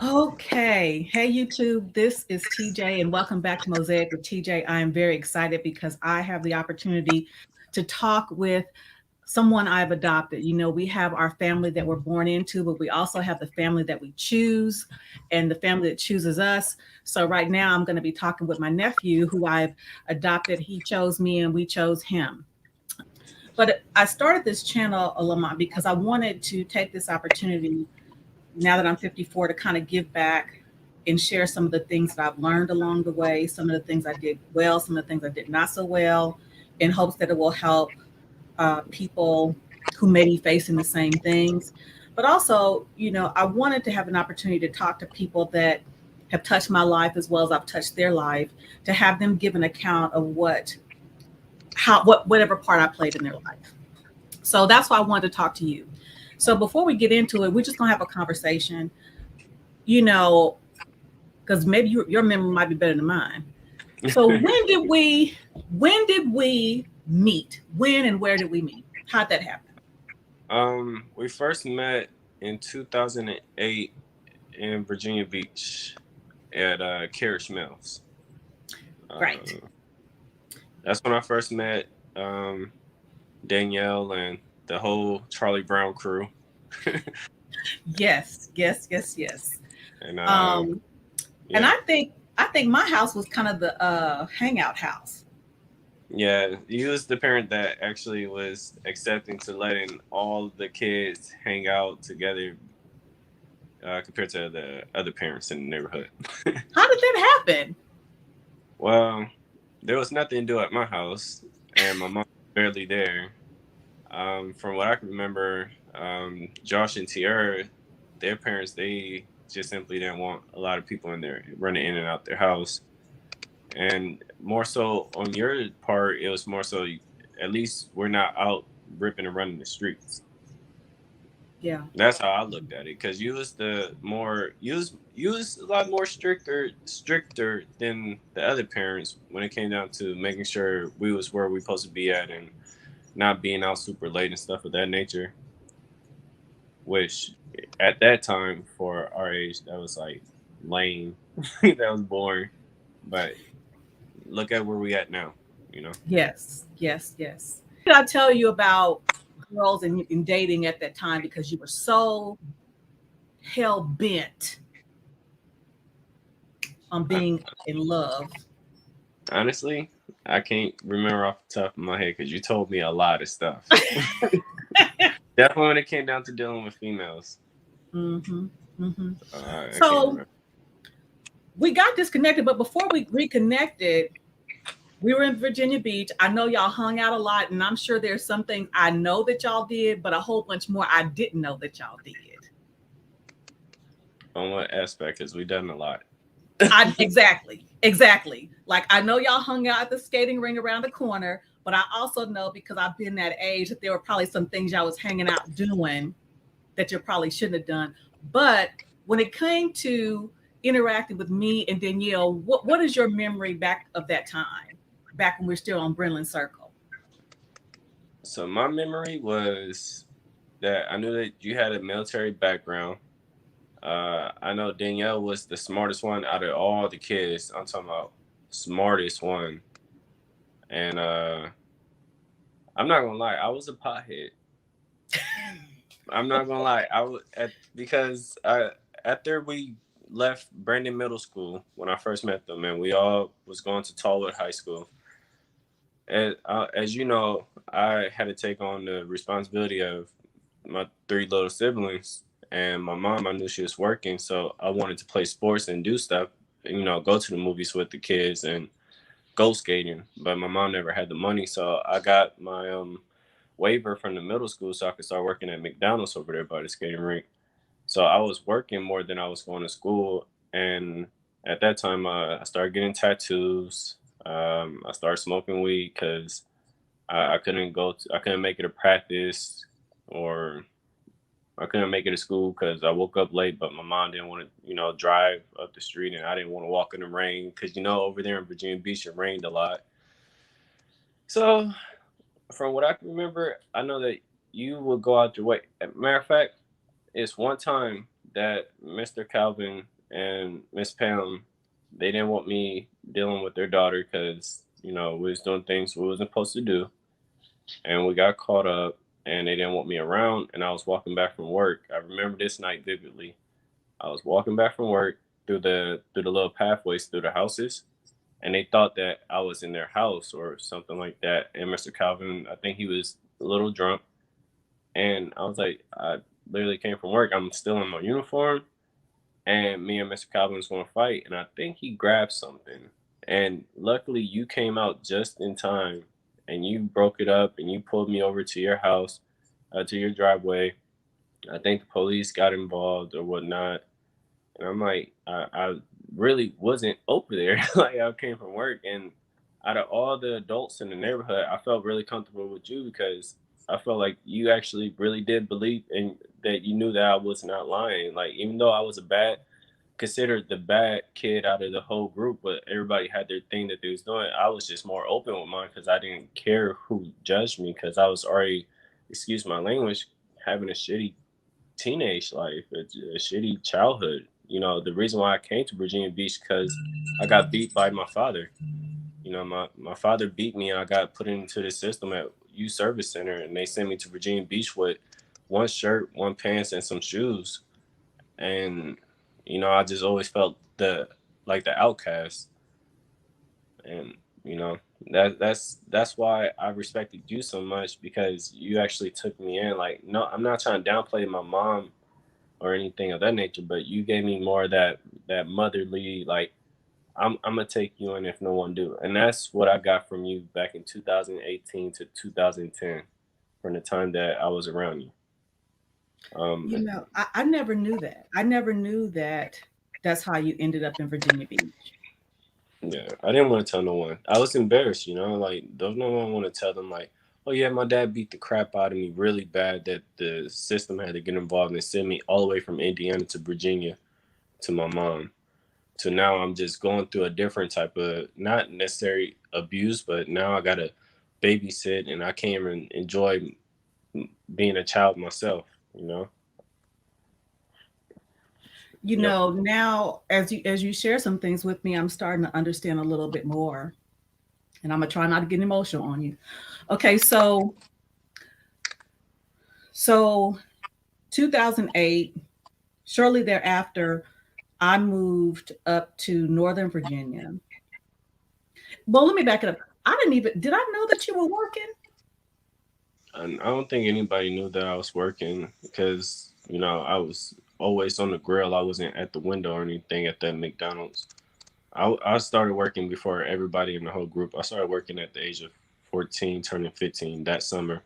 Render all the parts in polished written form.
Okay. Hey, YouTube. This is TJ, and welcome back to Mosaic with TJ. I am very excited because I have the opportunity to talk with someone I've adopted. You know, we have our family that we're born into, but we also have the family that we choose and the family that chooses us. So, right now, I'm going to be talking with my nephew who I've adopted. He chose me, and we chose him. But I started this channel, Lamont, because I wanted to take this opportunity now that I'm 54 to kind of give back and share some of the things that I've learned along the way, some of the things I did well, some of the things I did not so well, in hopes that it will help people who may be facing the same things. But also, you know, I wanted to have an opportunity to talk to people that have touched my life as well as I've touched their life, to have them give an account of whatever part I played in their life. So that's why I wanted to talk to you. So before we get into it, we're just gonna have a conversation, you know, because maybe your memory might be better than mine. So when did we meet? When and where did we meet? How'd that happen? We first met in 2008 in Virginia Beach at Carriage Mills. Right. Um, that's when I first met um, Danielle and the whole Charlie Brown crew. Yes, yes, yes, yes. and Um, and yeah, I think my house was kind of the hangout house. yeah, he was the parent that actually was accepting to letting all the kids hang out together compared to the other parents in the neighborhood. How did that happen? Well, there was nothing to do at my house, and my mom was barely there. From what I can remember, Josh and Tiara, their parents, they just simply didn't want a lot of people in there running in and out their house. And more so on your part, it was more so at least we're not out ripping and running the streets. Yeah. That's how I looked at it. Because you was a lot more stricter than the other parents when it came down to making sure we was where we supposed to be at and not being out super late and stuff of that nature. Which at that time for our age, that was like lame. That was boring. But look at where we at now. You know. Yes, yes, yes. What did I tell you about girls and dating at that time because you were so hell bent on being in love? Honestly, I can't remember off the top of my head because you told me a lot of stuff. Definitely when it came down to dealing with females, Mm-hmm. Mm-hmm. I can't So remember. we got disconnected, but before we reconnected, we were in Virginia Beach. I know y'all hung out a lot, and I'm sure there's some things I know that y'all did, but a whole bunch more I didn't know that y'all did. On what aspect? Because we done a lot. I exactly, exactly. Like I know y'all hung out at the skating ring around the corner, but I also know because I've been that age that there were probably some things y'all was hanging out doing that you probably shouldn't have done. But when it came to interacting with me and Danielle, what is your memory back of that time? Back when we are still on Brenlin Circle. So my memory was that I knew that you had a military background. I know Danielle was the smartest one out of all the kids. I'm talking about smartest one. And I'm not gonna lie, I was a pothead. I'm not gonna lie, I was because after we left Brandon Middle School when I first met them, and we all was going to Tallwood High School. And as you know, I had to take on the responsibility of my three little siblings, and my mom. I knew she was working, so I wanted to play sports and do stuff. Go to the movies with the kids and go skating. But my mom never had the money, so I got my waiver from the middle school so I could start working at McDonald's over there by the skating rink. So I was working more than I was going to school, and at that time, I started getting tattoos. I started smoking weed because I couldn't I couldn't make it to practice, or I couldn't make it to school because I woke up late. But my mom didn't want to, drive up the street, and I didn't want to walk in the rain because over there in Virginia Beach it rained a lot. So from what I can remember, I know that you would go out your way. Matter of fact, it's one time that Mr. Calvin and Miss Pam, they didn't want me dealing with their daughter because we was doing things we wasn't supposed to do, and we got caught up, and they didn't want me around. And I was walking back from work. I remember this night vividly. I was walking back from work through the little pathways through the houses, and they thought that I was in their house or something like that. And Mr. Calvin, I think he was a little drunk, and I was like, I literally came from work. I'm still in my uniform, and me and Mr. Calvin was going to fight, and I think he grabbed something. And luckily, you came out just in time, and you broke it up, and you pulled me over to your house, to your driveway. I think the police got involved or whatnot, and I'm like, I really wasn't over there. Like I came from work, and out of all the adults in the neighborhood, I felt really comfortable with you because I felt like you actually really did believe and that you knew that I was not lying. Like even though I was considered the bad kid out of the whole group, but everybody had their thing that they was doing. I was just more open with mine because I didn't care who judged me because I was already, excuse my language, having a shitty teenage life, a shitty childhood. The reason why I came to Virginia Beach because I got beat by my father. My father beat me and I got put into the system at youth service center and they sent me to Virginia Beach with one shirt, one pants, and some shoes. And I just always felt the outcast. And you know that's why I respected you so much because you actually took me in. Like, no, I'm not trying to downplay my mom or anything of that nature, but you gave me more of that motherly, like, I'm gonna take you in if no one do, and that's what I got from you back in 2018 to 2010, from the time that I was around you. You And know, I never knew that. I never knew that that's how you ended up in Virginia Beach. yeah, I didn't want to tell no one. I was embarrassed, like don't no one want to tell them like, oh yeah, my dad beat the crap out of me really bad that the system had to get involved and send me all the way from Indiana to Virginia to my mom. So now I'm just going through a different type of not necessary abuse, but now I gotta babysit and I can't even enjoy being a child myself. You know. You Yep. know, now as you share some things with me, I'm starting to understand a little bit more. And I'm gonna try not to get emotional on you. Okay, so 2008, shortly thereafter, I moved up to Northern Virginia. Well, let me back it up. Did I know that you were working? And I don't think anybody knew that I was working because I was always on the grill. I wasn't at the window or anything at that McDonald's. I started working before everybody in the whole group. I started working at the age of 14, turning 15 that summer.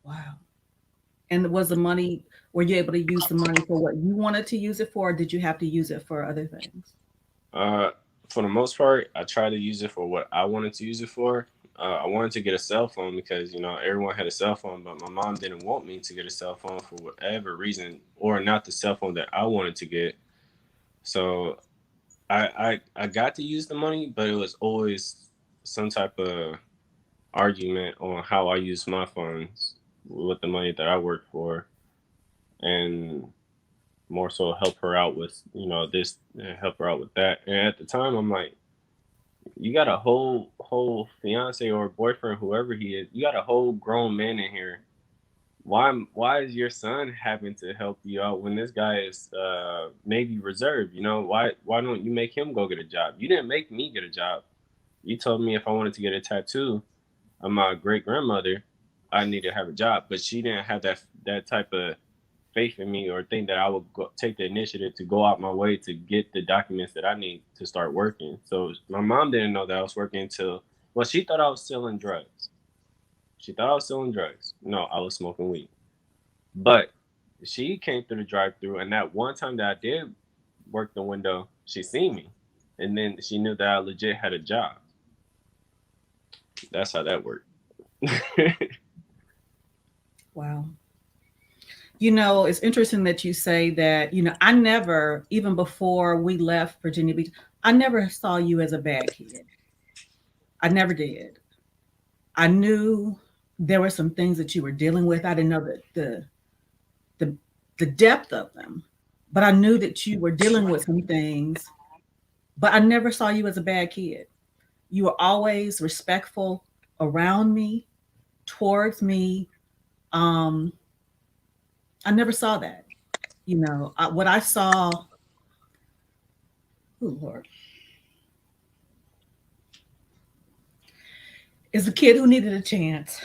Wow. And was the money, were you able to use the money for what you wanted to use it for, or did you have to use it for other things? Uh, for the most part, I tried to use it for what I wanted to use it for. I wanted to get a cell phone because everyone had a cell phone, but my mom didn't want me to get a cell phone for whatever reason, or not the cell phone that I wanted to get. So I got to use the money, but it was always some type of argument on how I use my funds with the money that I work for, and more so help her out with this, help her out with that. And at the time, I'm like, you got a whole fiance or boyfriend, whoever he is. You got a whole grown man in here. Why is your son having to help you out when this guy is maybe reserved? Why don't you make him go get a job? You didn't make me get a job. You told me if I wanted to get a tattoo of my great grandmother, I needed to have a job, but she didn't have that type of faith in me or think that I would take the initiative to go out my way to get the documents that I need to start working. So my mom didn't know that I was working until, well, she thought I was selling drugs. She thought I was selling drugs. No, I was smoking weed. But she came through the drive-through, and that one time that I did work the window, she seen me, and then she knew that I legit had a job. That's how that worked. Wow. You know, it's interesting that you say that. You know, I never, even before we left Virginia Beach, I never saw you as a bad kid. I never did. I knew there were some things that you were dealing with. I didn't know that the the depth of them, but I knew that you were dealing with some things, but I never saw you as a bad kid. You were always respectful around me, towards me. Um, I never saw that. What I saw, oh Lord, is a kid who needed a chance.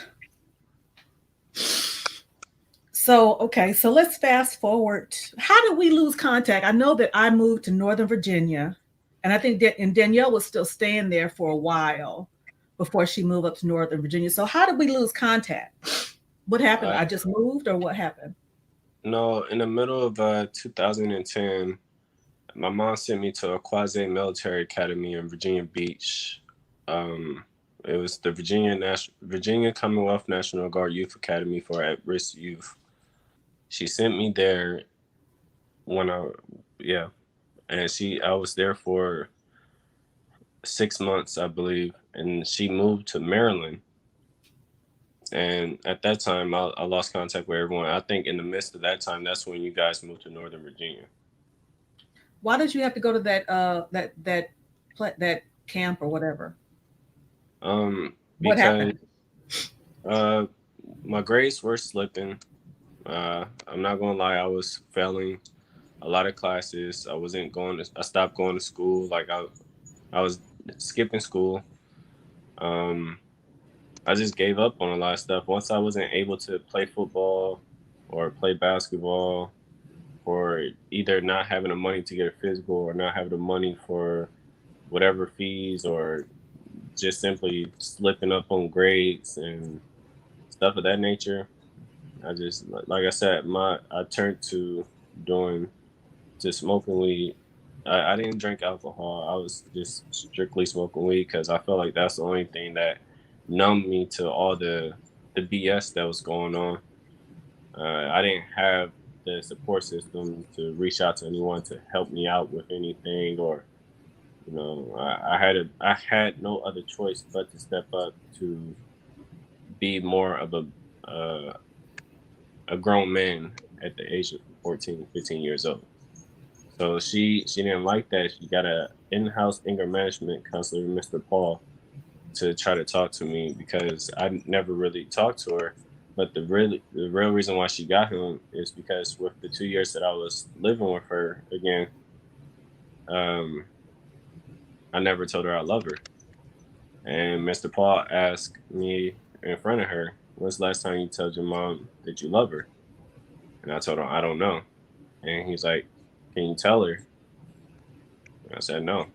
So, okay, so let's fast forward. How did we lose contact? I know that I moved to Northern Virginia, and I think and Danielle was still staying there for a while before she moved up to Northern Virginia. So, how did we lose contact? What happened? I I just moved, or what happened? no, in the middle of 2010, my mom sent me to a quasi military academy in Virginia Beach. Um, it was the Virginia Commonwealth National Guard Youth Academy for at risk youth. She sent me there when yeah, and I was there for 6 months, I believe, and she moved to Maryland. And at that time, I lost contact with everyone. I think in the midst of that time, that's when you guys moved to Northern Virginia. Why did you have to go to that camp or whatever? What Because happened? uh, my grades were slipping. I'm not gonna lie, I was failing a lot of classes. I wasn't going to. I stopped going to school. I was skipping school. Um, I just gave up on a lot of stuff. Once I wasn't able to play football or play basketball, or either not having the money to get a physical or not having the money for whatever fees, or just simply slipping up on grades and stuff of that nature. I just, like I said, I turned to doing to smoking weed. I didn't drink alcohol. I was just strictly smoking weed because I felt like that's the only thing that numbed me to all the BS that was going on. I didn't have the support system to reach out to anyone to help me out with anything, or I had no other choice but to step up to be more of uh, a grown man at the age of 14, 15 years old. So she didn't like that. She got a in-house anger management counselor, Mr. Paul, to try to talk to me because I never really talked to her. But the real reason why she got him is because with the 2 years that I was living with her again, um, I never told her I love her. And Mr. Paul asked me in front of her, "When's the last time you told your mom that you love her?" And I told him I don't know. And he's like, "Can you tell her?" And I said no.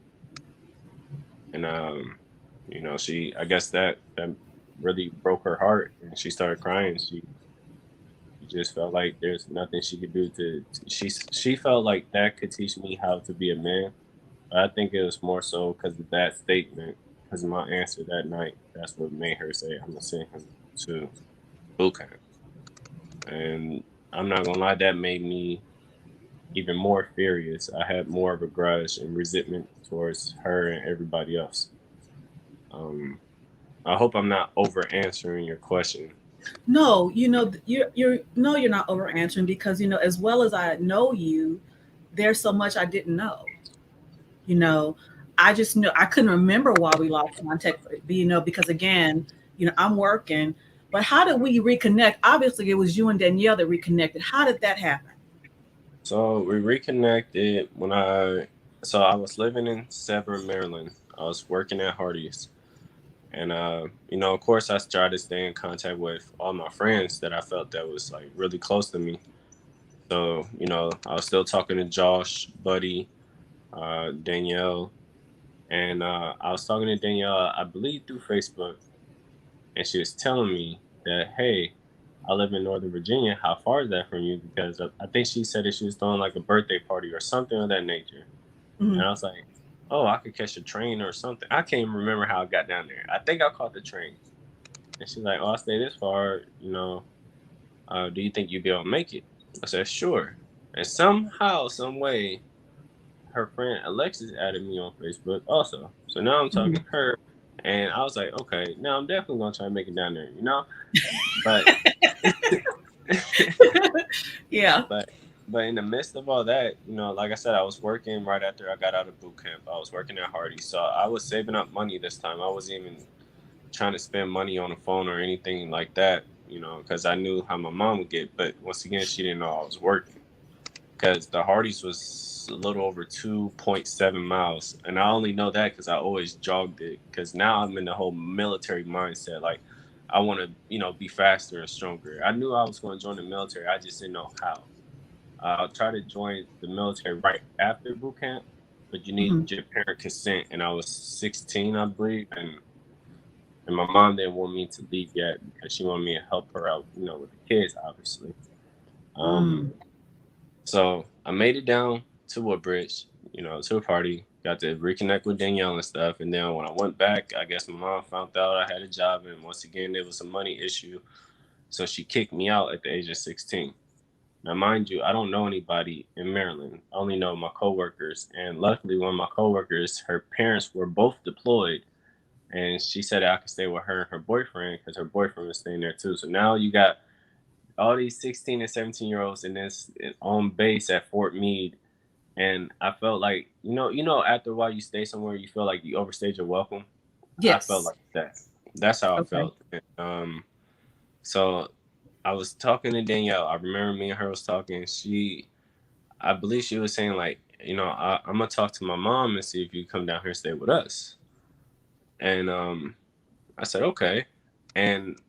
And she, I guess that really broke her heart, and she started crying. She just felt like there's nothing she could do she felt like that could teach me how to be a man. But I think it was more so because of that statement, because of my answer that night. That's what made her say I'm gonna send him to boot camp. And I'm not gonna lie, that made me even more furious. I had more of a grudge and resentment towards her and everybody else. um I hope I'm not over answering your question. No, you're no, you're not over answering because as well as I know you, there's so much I didn't know. You know, I just know I couldn't remember why we lost contact. Because again, I'm working. But how did we reconnect? Obviously, it was you and Danielle that reconnected. How did that happen? So we reconnected when I was living in Severn, Maryland. I was working at Hardee's. And of course I tried to stay in contact with all my friends that I felt that was like really close to me. So, I was still talking to Josh, Buddy, Danielle, and I was talking to Danielle, I believe through Facebook, and she was telling me that, hey, I live in Northern Virginia. How far is that from you? Because I think she said that she was throwing like a birthday party or something of that nature. Mhm. And I was like, oh, I could catch a train or something. I can't even remember how I got down there. I think I caught the train. And she's like, oh, I stay this far. Do you think you'd be able to make it? I said, sure. And somehow, some way, her friend Alexis added me on Facebook also. So now I'm talking Mhm. to her, and I was like, okay, now I'm definitely gonna try to make it down there, But, Yeah. but but in the midst of all that, like I said, I was working right after I got out of boot camp. I was working at Hardy, so I was saving up money this time. I wasn't even trying to spend money on the phone or anything like that, because I knew how my mom would get. But once again, she didn't know I was working because the Hardee's was a little over 2.7 miles. And I only know that because I always jogged it. Because now I'm in the whole military mindset. Like, I want to, be faster and stronger. I knew I was going to join the military. I just didn't know how. I tried to join the military right after boot camp, but you need Mhm. your parent consent. And I was 16, I believe. And my mom didn't want me to leave yet because she wanted me to help her out, with the kids, obviously. Um, Mm. So I made it down to Woodbridge, to the party, got to reconnect with Danielle and stuff. And then when I went back, I guess my mom found out I had a job. And once again, there was a money issue. So she kicked me out at the age of 16. Now, mind you, I don't know anybody in Maryland. I only know my coworkers. And luckily, one of my coworkers, her parents were both deployed. And she said I could stay with her and her boyfriend because her boyfriend was staying there too. So now you got all these 16 and 17-year-olds in this on base at Fort Meade. And I felt like, after a while you stay somewhere, you feel like you overstayed your welcome. I felt Yes. like that. That's how I Okay. felt. So I was talking to Danielle. I remember me and her was talking. I believe she was saying like, I'm gonna talk to my mom and see if you come down here and stay with us. And I said okay. And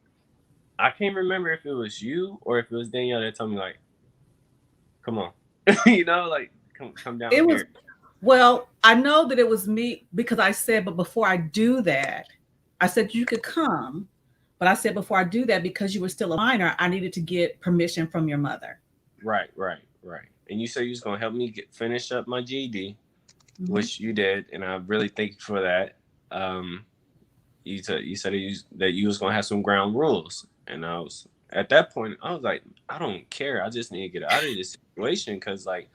I can't remember if it was you or if it was Danielle that told me like, come on, like come down It was, here. well, I know that it was me because I said, but before I do that, I said you could come. But I said before I do that, because you were still a minor, I needed to get permission from your mother. Right, right, right. And you said you was gonna help me finish up my GED, Hmm. which you did, and I really thank you for that. Um, you said that you was gonna have some ground rules, and I was at that point I was like, I don't care. I just need to get out of this situation because like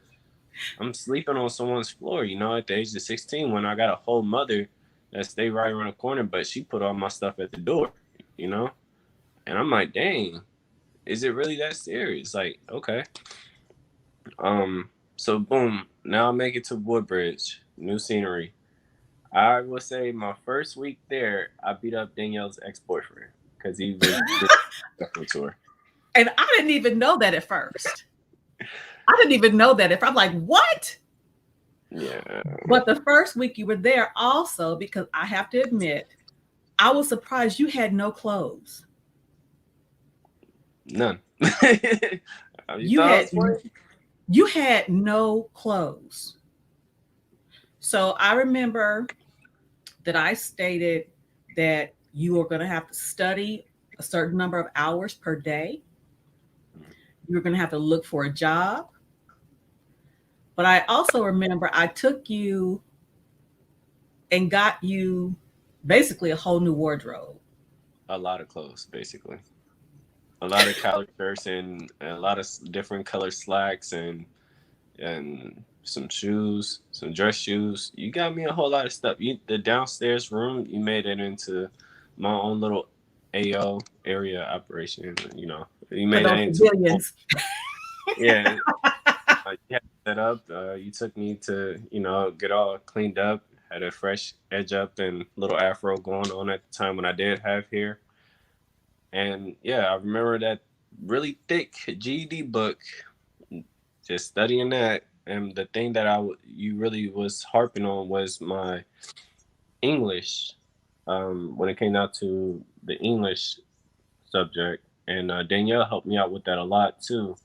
I'm sleeping on someone's floor. At the age of 16, when I got a whole mother that stayed right around the corner, but she put all my stuff at the door. You know, and I'm like, dang, is it really that serious? Like, okay. So boom, now I make it to Woodbridge, new scenery. I would say my first week there, I beat up Danielle's ex boyfriend because he was disrespectful to her. And I didn't even know that at first. I didn't even know that. If I'm like, what? Yeah, But the first week you were there also, because I have to admit, I was surprised you had no clothes. none. You You thought I had was funny? you had no clothes. So I remember that I stated that you are going to have to study a certain number of hours per day. You're going to have to look for a job. But I also remember I took you and got you basically a whole new wardrobe. A lot of clothes, basically. A lot of collar shirts and a lot of different color slacks and some shoes, some dress shoes. You got me a whole lot of stuff. The downstairs room, you made it into my own little AO area operation. You For made that those into civilians. yeah. You had it set up. You took me to get all cleaned up. Had a fresh edge up and little afro going on at the time when I did have hair. And yeah, I remember that really thick GED book just studying that, and the thing that you really was harping on was my English. When it came down to the English subject, and Danielle helped me out with that a lot too.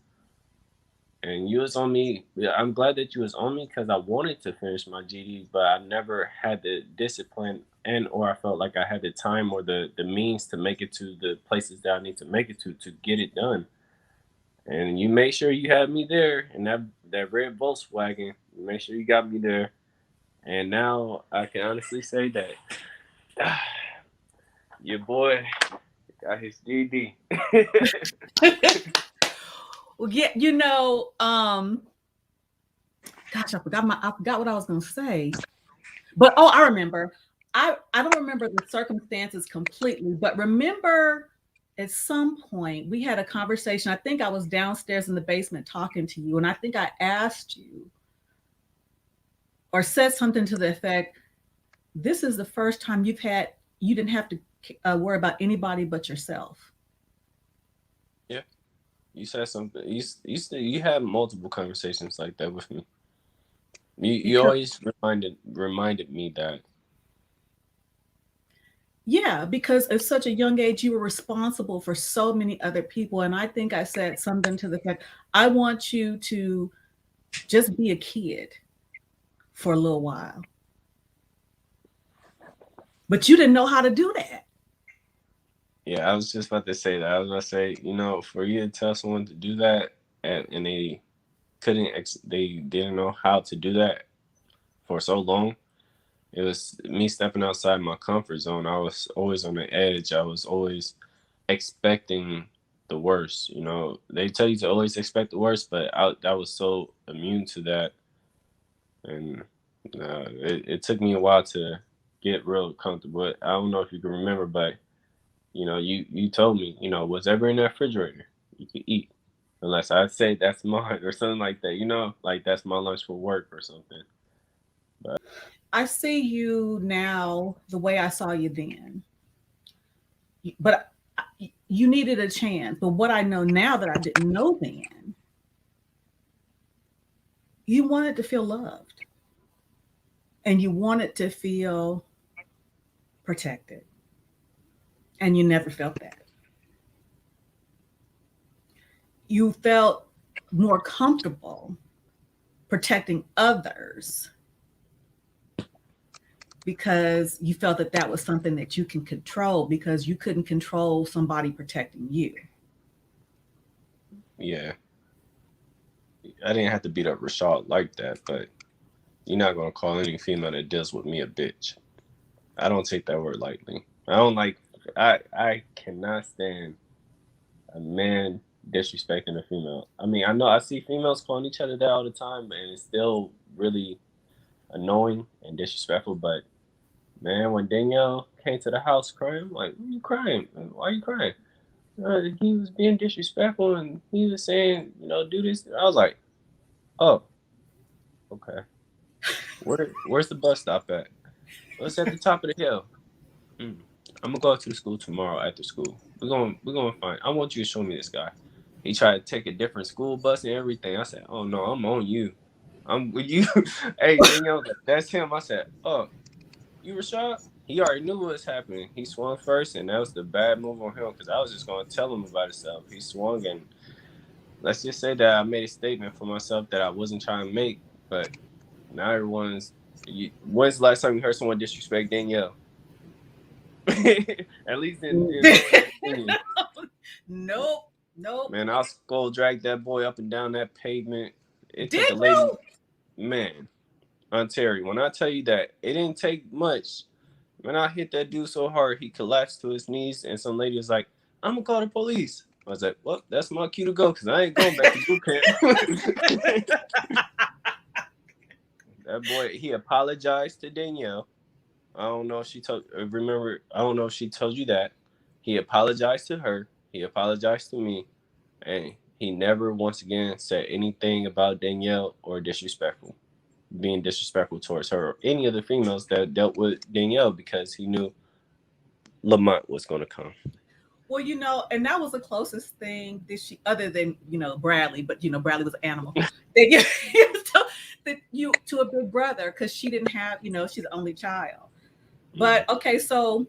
And you was on me. Yeah, I'm glad that you was on me because I wanted to finish my GD, but I never had the discipline and or I felt like I had the time or the means to make it to the places that I need to make it to get it done. And you make sure you had me there in that red Volkswagen. You make sure you got me there. And now I can honestly say that your boy got his GD. Well, yeah, gosh, I forgot what I was gonna say. But oh, I remember. I don't remember the circumstances completely, but remember at some point we had a conversation. I think I was downstairs in the basement talking to you, and I think I asked you or said something to the effect, this is the first time you didn't have to worry about anybody but yourself. Yeah, you said something. You had multiple conversations like that with me. You Because always reminded me that. yeah, because at such a young age you were responsible for so many other people, and I think I said something to the effect, I want you to just be a kid for a little while. But you didn't know how to do that. Yeah, I was just about to say that. I was about to say, for you to tell someone to do that, and they didn't know how to do that for so long. It was me stepping outside my comfort zone. I was always on the edge. I was always expecting the worst. They tell you to always expect the worst, but I was so immune to that, and it took me a while to get real comfortable. I don't know if you can remember, but you told me, whatever in that refrigerator, you can eat, unless I say that's mine or something like that. Like that's my lunch for work or something. But I see you now the way I saw you then. But you needed a chance. But what I know now that I didn't know then, you wanted to feel loved and you wanted to feel protected. And you never felt that. You felt more comfortable protecting others because you felt that that was something that you can control because you couldn't control somebody protecting you. yeah, I didn't have to beat up Rashad like that, but you're not gonna call any female that deals with me a bitch. I don't take that word lightly. I don't like. I cannot stand a man disrespecting a female. I mean, I know I see females calling each other that all the time, and it's still really annoying and disrespectful. But man, when Danielle came to the house crying, I'm like, "Why are you crying? Why are you crying?" He was being disrespectful, and he was saying, do this. I was like, "Oh, okay. Where's the bus stop at? Well, it's at the top of the hill. Mm. I'm gonna go to the school tomorrow after school. We're gonna find. I want you to show me this guy. He tried to take a different school bus and everything. I said, "Oh no, I'm on you. I'm with you." Hey, Danielle was like, "That's him." I said, "Oh, you Rashad?" He already knew what was happening. He swung first, and that was the bad move on him because I was just gonna tell him about himself. He swung, and let's just say that I made a statement for myself that I wasn't trying to make. But now everyone's. When's the last time you heard someone disrespect Danielle? At least in Northern Virginia. Nope, nope. Man, I'll skull drag that boy up and down that pavement. It Did took a lady, you? man, Ontario. When I tell you that it didn't take much, man, I hit that dude so hard he collapsed to his knees, and some lady was like, "I'm gonna call the police." I was like, "Well, that's my cue to go, cause I ain't going back to boot camp." That boy, he apologized to Danielle. I don't know if she told. Remember, I don't know if she told you that. He apologized to her. He apologized to me, and he never once again said anything about Danielle or being disrespectful towards her or any of the females that dealt with Danielle because he knew Lamont was going to come. Well, and that was the closest thing that she, other than Bradley, but Bradley was an animal. That you to a big brother because she didn't have, she's the only child. But Mm. okay, so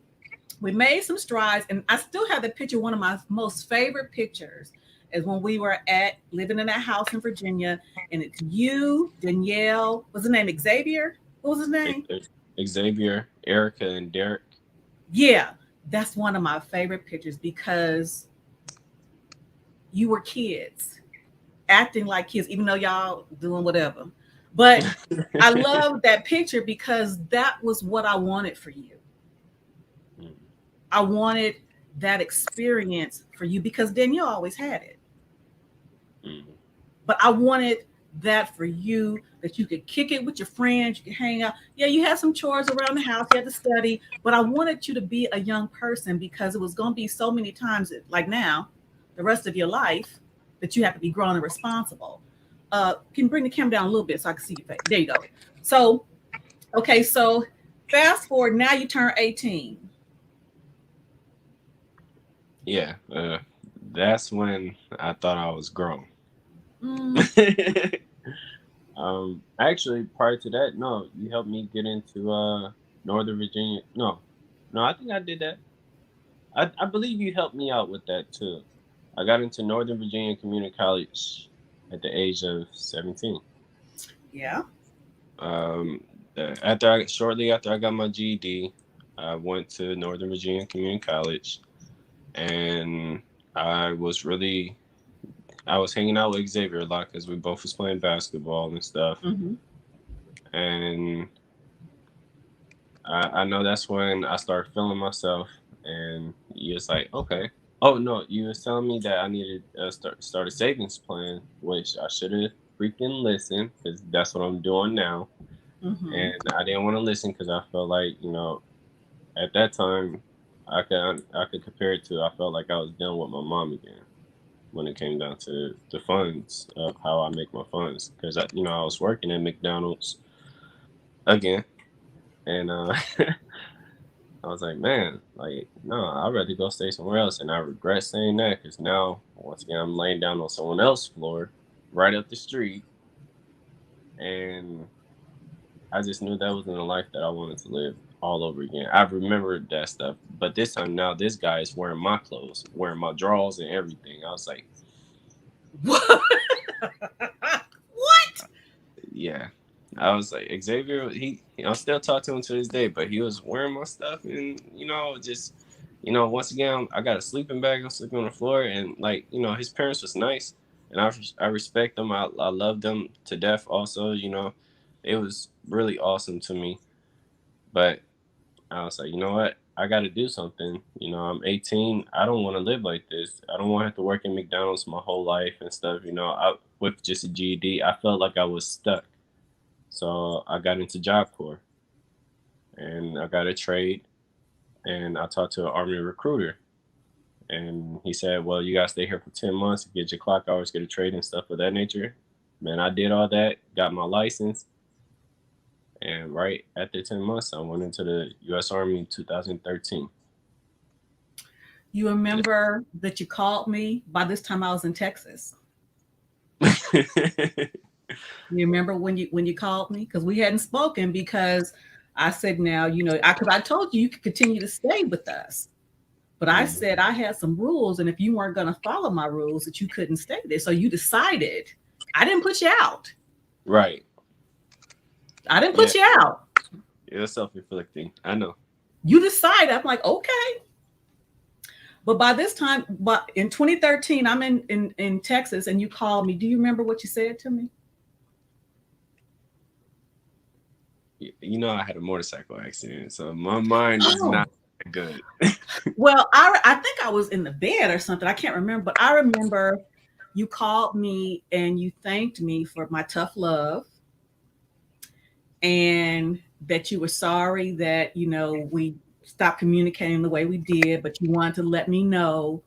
we made some strides, and I still have the picture. One of my most favorite pictures is when we were at living in that house in Virginia, and it's you, Danielle. What's his name? Xavier. What was his name? Xavier, Erica, and Derek. Yeah, that's one of my favorite pictures because you were kids acting like kids, even though y'all doing whatever. But I love that picture because that was what I wanted for you. Mm. I wanted that experience for you because Danielle always had it. Mm. But I wanted that for you, that you could kick it with your friends, you could hang out. Yeah, you had some chores around the house, you had to study, but I wanted you to be a young person because it was going to be so many times, like now, the rest of your life, that you have to be grown and responsible. Can you bring the camera down a little bit so I can see your face? There you go. So, okay, so fast forward, now you turn 18. Yeah, that's when I thought I was grown. Mm, Actually, prior to that, no, you helped me get into Northern Virginia. No, no, I think I did that. I believe you helped me out with that too. I got into Northern Virginia Community College at the age of 17. yeah. Um, shortly after I got my GED, I went to Northern Virginia Community College, and I was really I was hanging out with Xavier a lot because we both was playing basketball and stuff. Hmm. And I know that's when I started feeling myself. And you was like, okay. Oh no, you was telling me that I needed to start a savings plan, which I should have freaking listened because that's what I'm doing now. Hmm. And I didn't want to listen because I felt like at that time I could compare it to I felt like I was dealing with my mom again when it came down to the funds of how I make my funds because I was working at McDonald's again and I was like, man, like, no, I'd rather go stay somewhere else. And I regret saying that because now, once again, I'm laying down on someone else's floor right up the street. And I just knew that wasn't a life that I wanted to live all over again. I remembered that stuff. But this time now, this guy is wearing my clothes, wearing my drawers and everything. I was like, What? yeah. I was like, Xavier, I still talk to him to this day, but he was wearing my stuff and, just, once again, I got a sleeping bag. I'm sleeping on the floor. And, like, his parents was nice. And I respect them. I love them to death also, It was really awesome to me. But I was like, you know what? I got to do something. I'm 18. I don't want to live like this. I don't want to have to work at McDonald's my whole life and stuff. With just a GED, I felt like I was stuck. So I got into Job Corps and I got a trade and I talked to an Army recruiter and he said, well, you got to stay here for 10 months, get your clock hours, get a trade and stuff of that nature. Man, I did all that, got my license. And right after 10 months, I went into the U.S. Army in 2013. You remember that you called me? By this time, I was in Texas. You remember when you called me because we hadn't spoken because I said now because I told you you could continue to stay with us, but I Mhm. said I had some rules and if you weren't going to follow my rules that you couldn't stay there. So you decided. I didn't put you out. Right. I didn't Yeah. put you out. It was self-inflicting. I know. You decided. I'm like okay. But by this time, but in 2013, I'm in Texas and you called me. Do you remember what you said to me? I had a motorcycle accident, so my mind is Oh, not good. well, I think I was in the bed or something. I can't remember, but I remember you called me and you thanked me for my tough love and that you were sorry that, we stopped communicating the way we did, but you wanted to let me know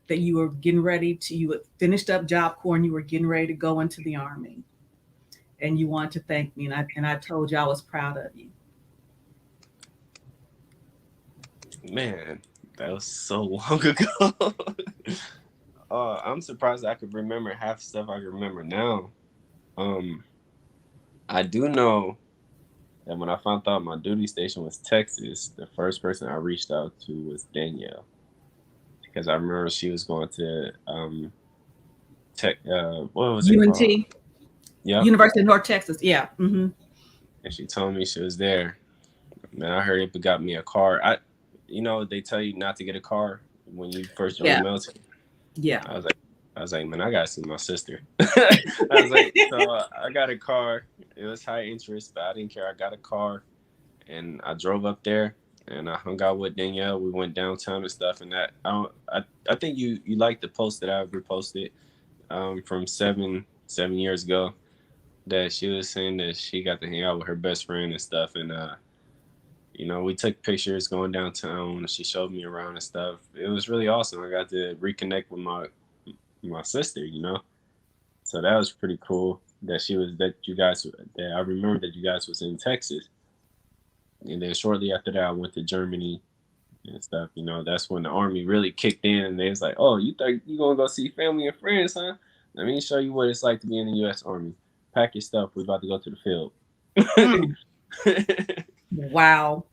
that you had finished up Job Corps and you were getting ready to go into the Army. And you wanted to thank me. And I told you I was proud of you. Man, that was so long ago. I'm surprised I could remember half the stuff I can remember now. Um, I do know that when I found out my duty station was Texas, the first person I reached out to was Danielle because I remember she was going to tech. What was it called? UNT, Yep. University of North Texas. Yeah. Hmm. And she told me she was there. Man, I heard it got me a car. They tell you not to get a car when you first join the Yeah. military. Yeah. I was like, man, I gotta see my sister. I was like, so I got a car. It was high interest, but I didn't care. I got a car, and I drove up there, and I hung out with Danielle. We went downtown and stuff, and that I think you liked the post that I reposted from seven years ago. that she was saying that she got to hang out with her best friend and stuff, and we took pictures going downtown. She showed me around and stuff. It was really awesome. I got to reconnect with my sister, So that was pretty cool that I remember that you guys was in Texas. And then shortly after that I went to Germany and stuff, that's when the army really kicked in and they was like, oh, you think you gonna go see family and friends, huh? Let me show you what it's like to be in the US Army. Pack your stuff, we're about to go to the field. Mm, wow.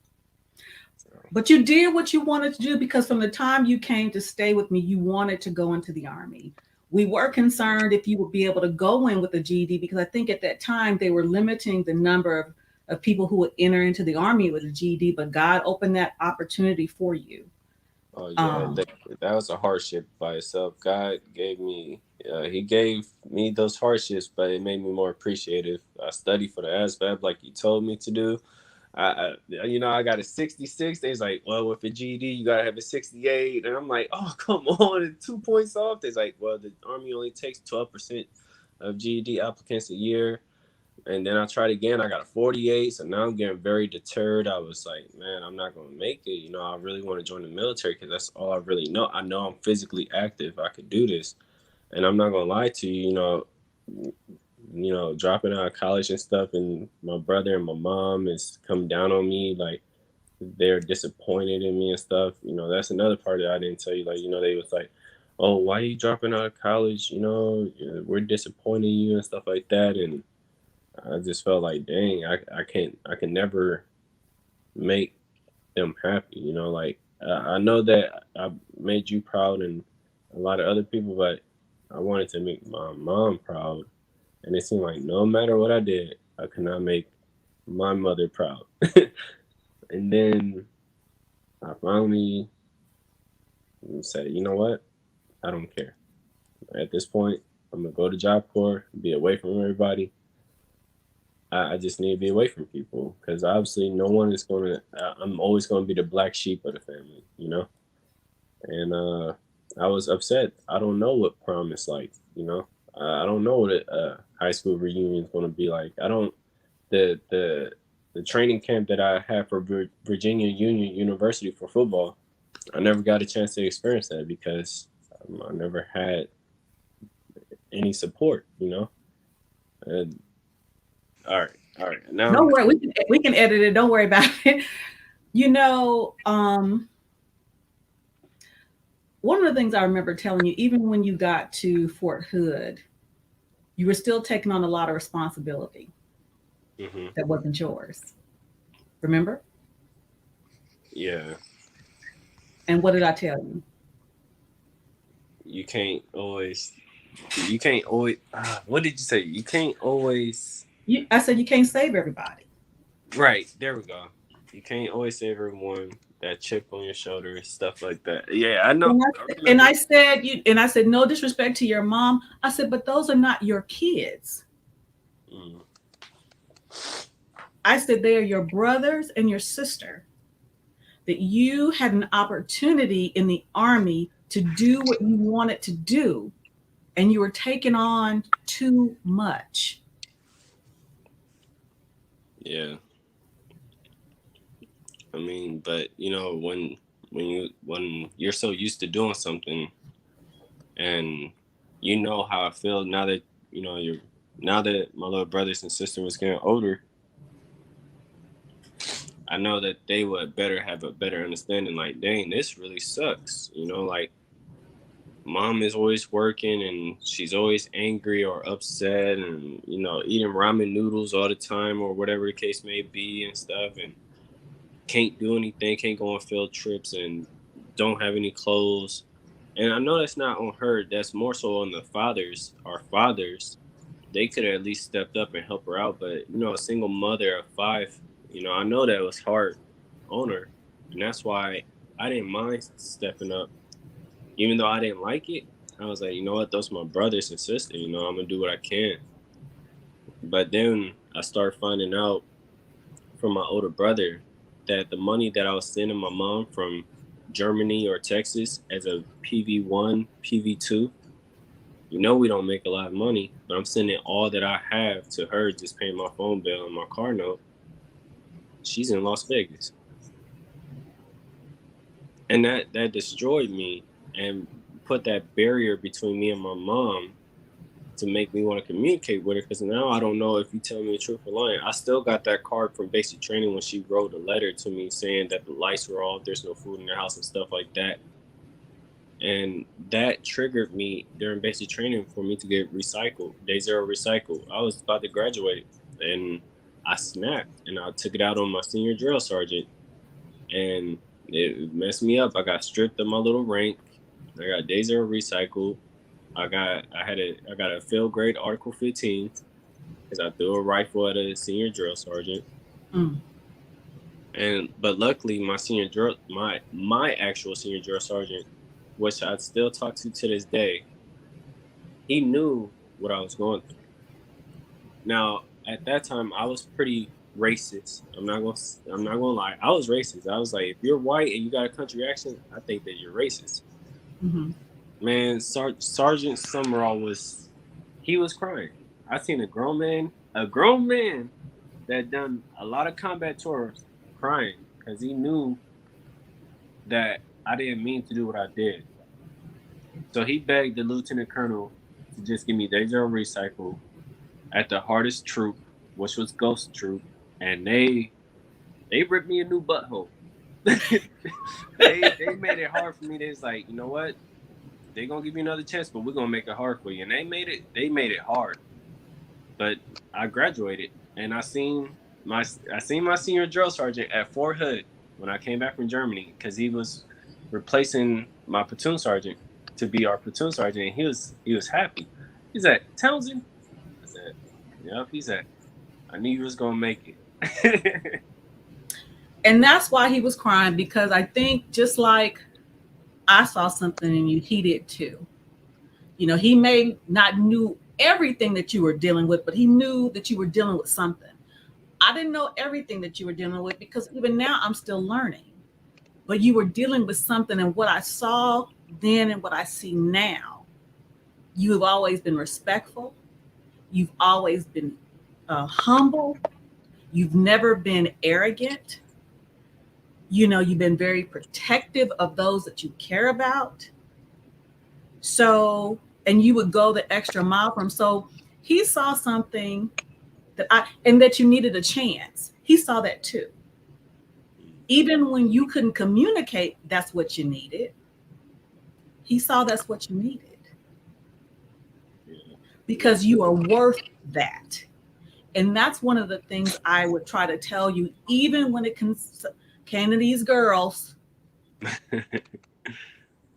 So, But you did what you wanted to do because from the time you came to stay with me, you wanted to go into the Army. We were concerned if you would be able to go in with a GED because I think at that time they were limiting the number of people who would enter into the Army with a GED, but God opened that opportunity for you. oh yeah, Um, that was a hardship by itself. God gave me, He gave me those hardships, but it made me more appreciative. I studied for the ASVAB like He told me to do. I got a 66. They's like, well, with a GED, you gotta have a 68, and I'm like, oh, come on, and 2 points off. They's like, well, the Army only takes 12% of GED applicants a year. And then I tried again. I got a 48. So now I'm getting very deterred. I was like, man, I'm not going to make it. I really want to join the military because that's all I really know. I know I'm physically active. I could do this. And I'm not going to lie to you, dropping out of college and stuff. And my brother and my mom is coming down on me. Like, they're disappointed in me and stuff. That's another part that I didn't tell you. Like, they was like, oh, why are you dropping out of college? We're disappointing you and stuff like that. And I just felt like, dang, I can never make them happy. Like I know that I made you proud and a lot of other people, but I wanted to make my mom proud, and it seemed like no matter what I did, I could not make my mother proud. And then I finally said, you know what? I don't care. At this point, I'm gonna go to Job Corps, be away from everybody. I just need to be away from people because obviously no one is gonna. I'm always gonna be the black sheep of the family. And I was upset. I don't know what prom is like. I don't know what a high school reunion is gonna be like. I don't the training camp that I had for Virginia Union University for football. I never got a chance to experience that because I never had any support. And all right, all right. Now I'm don't worry, we can edit it. Don't worry about it. You know, one of the things I remember telling you, even when you got to Fort Hood, you were still taking on a lot of responsibility hmm that wasn't yours. Remember? yeah. And what did I tell you? You can't always what did you say? You can't always I said you can't save everybody. right, there we go. You can't always save everyone, that chip on your shoulder, stuff like that. Yeah, I know. And I and remember. I said no disrespect to your mom. I said, but those are not your kids. Mm, I said they are your brothers and your sister. That you had an opportunity in the army to do what you wanted to do, and you were taking on too much. yeah. I mean, but when you're so used to doing something and you know how I feel now that you're now that my little brothers and sister was getting older, I know that they would better have a better understanding. Like, dang, this really sucks. Like mom is always working and she's always angry or upset and eating ramen noodles all the time or whatever the case may be and stuff, and can't do anything, can't go on field trips, and don't have any clothes. And I know that's not on her, that's more so on the fathers. Our fathers, they could have at least stepped up and help her out, but a single mother of five, I know that was hard on her, and that's why I didn't mind stepping up. Even though I didn't like it, I was like, you know what, those are my brothers and sisters. I'm gonna do what I can. But then I started finding out from my older brother that the money that I was sending my mom from Germany or Texas as a PV1, PV2, You know, we don't make a lot of money, but I'm sending all that I have to her, just paying my phone bill and my car note. She's in Las Vegas. And that destroyed me and put that barrier between me and my mom to make me want to communicate with her, because now I don't know if you tell me the truth or lying. I still got that card from basic training when she wrote a letter to me saying that the lights were off, there's no food in their house and stuff like that. And that triggered me during basic training for me to get recycled, day zero recycled. I was about to graduate and I snapped and I took it out on my senior drill sergeant, and it messed me up. I got stripped of my little rank. I got day zero recycled. I got a field grade Article 15 because I threw a rifle at a senior drill sergeant. Mm. And but luckily my senior drill my actual senior drill sergeant, which I still talk to this day, he knew what I was going through. Now at that time I was pretty racist. I'm not gonna lie. I was racist. I was like, if you're white and you got a country accent, I think that you're racist. Mm-hmm. Man, Sergeant Summerall he was crying. I seen a grown man that done a lot of combat tours crying because he knew that I didn't mean to do what I did. So he begged the lieutenant colonel to just give me day zero recycle at the hardest troop, which was Ghost Troop, and they ripped me a new butthole. They made it hard for me. They was like, you know what? They gonna give you another chance, but we're gonna make it hard for you. And they made it hard. But I graduated, and I seen my senior drill sergeant at Fort Hood when I came back from Germany because he was replacing my platoon sergeant to be our platoon sergeant, and he was happy. He's like, Townsend. I said, yep. He said, I knew you was gonna make it. And that's why he was crying, because I think just like I saw something in you, he did too. You know, he may not knew everything that you were dealing with, but he knew that you were dealing with something. I didn't know everything that you were dealing with, because even now I'm still learning. But you were dealing with something, and what I saw then and what I see now, you have always been respectful. You've always been humble. You've never been arrogant. You know, you've been very protective of those that you care about. So, and you would go the extra mile for him. So he saw something and that you needed a chance. He saw that too. Even when you couldn't communicate, that's what you needed. He saw that's what you needed, Yeah. because you are worth that. And that's one of the things I would try to tell you, even when it came to these girls,